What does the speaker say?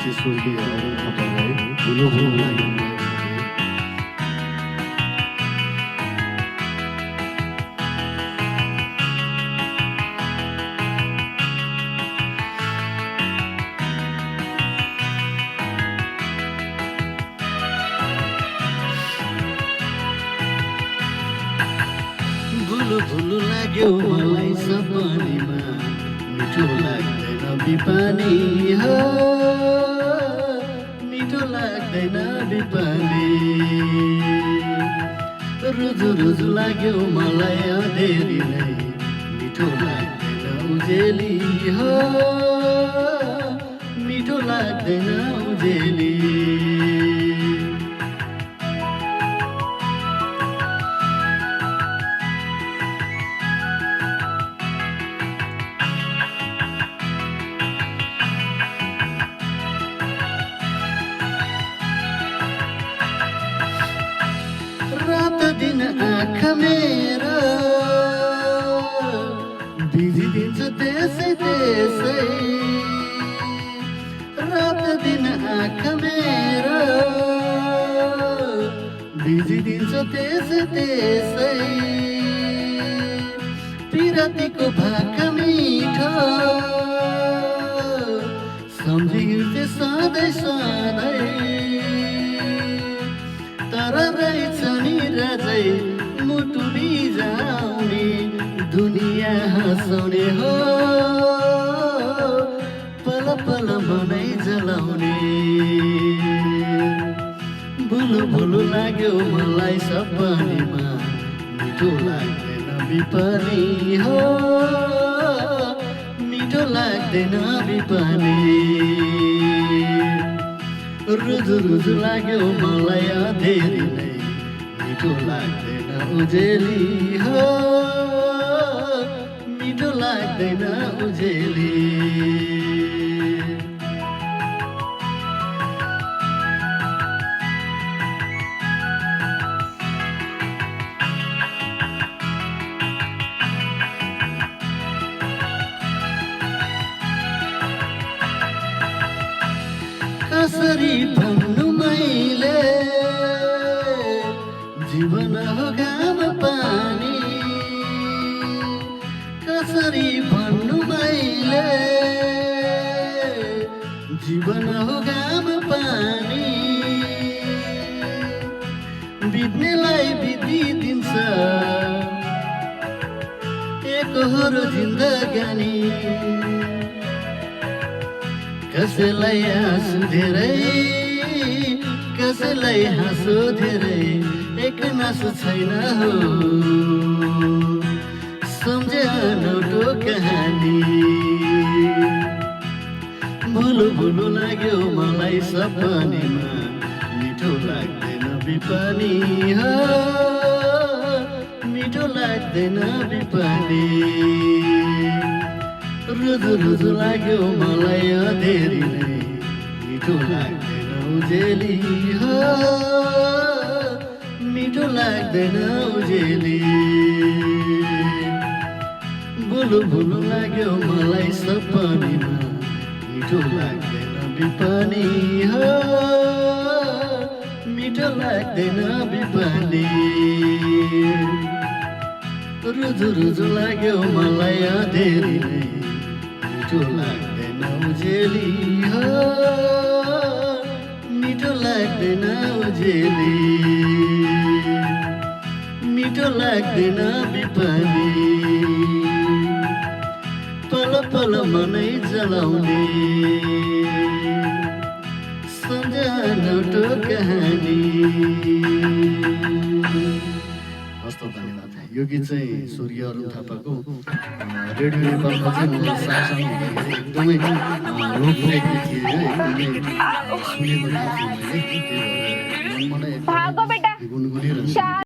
चाहिँ स्वर्गीय अरुण थापालाई भुलो भुलो लाग्यो मलाई भुलो भुलो लाग्यो मलाई सपनीमा मिठो लाग्दैन बिपानी हो मिठो लाग्दैन बिपानी रुजु रुजु लाग्यो मलाई अधेरी नै मिठो लाग्दैन उजेली हो मिठो लाग्दैन उजेली रात दिन आँखा मेरो बिजिदिन्छ त्यसै त्यसै रात दिन आँखा मेरो बिजिदिन्छ त्यसै त्यसै पिरातीको भाका मिठो सम्झिन्थे सधैँ सधैँ तर रहेछ नि राजै मुटु बिजाउने दुनियाँ हँसाउने हो पल पल मनै जलाउने भुलो भुलो लाग्यो मलाई सपनीमा मिठो लाग्दैन बिपानी हो मिठो लाग्दैन बिपानी रुजु रुजु लाग्यो मलाई अधेरी नै मिठो लाग्दैन उजेली हो मिठो लाग्दैन उजेली कसरी भन्नु मैले जीवन हो घाम पानी कसरी भन्नु मैले जीवन हो घाम पानी बित्नेलाई बितिदिन्छ एकहोरो जिन्दगानी कसैलाई आँसु धेरै कसैलाई हाँसो धेरै एक नासो छैन हो सम्झे अनौठो कहानी भुलो भुलो लाग्यो मलाई सपनीमा मिठो लाग्दैन बिपानी हो मिठो लाग्दैन बिपानी रुजु रुजु लाग्यो मलाई अधेरी नै मिठो लाग्दैन उजेली हो मिठो लाग्दैन उजेली भुलो भुलो लाग्यो मलाई सपनीमा मिठो लाग्दैन बिपानी हो मिठो लाग्दैन बिपानी रुजु रुजु लाग्यो मलाई अधेरी नै मिठो लाग्दैन उजेली हो मिठो लाग्दैन उजेली मिठो लाग्दैन बिपानी पल पल मनै जलाउने सम्झनौठो कहानी। हस्त धन्यवाद। यो गीत चाहिँ सूर्य अरुण थापाको रेडियो नेपालमा चाहिँ मलाई सानसानो हुँदाखेरि एकदमै लोकप्रिय गीत थियो, एकदमै सुनेको गीत थियो मैले, त्यही भएर मनमनै गुनगुनिरहन्छु।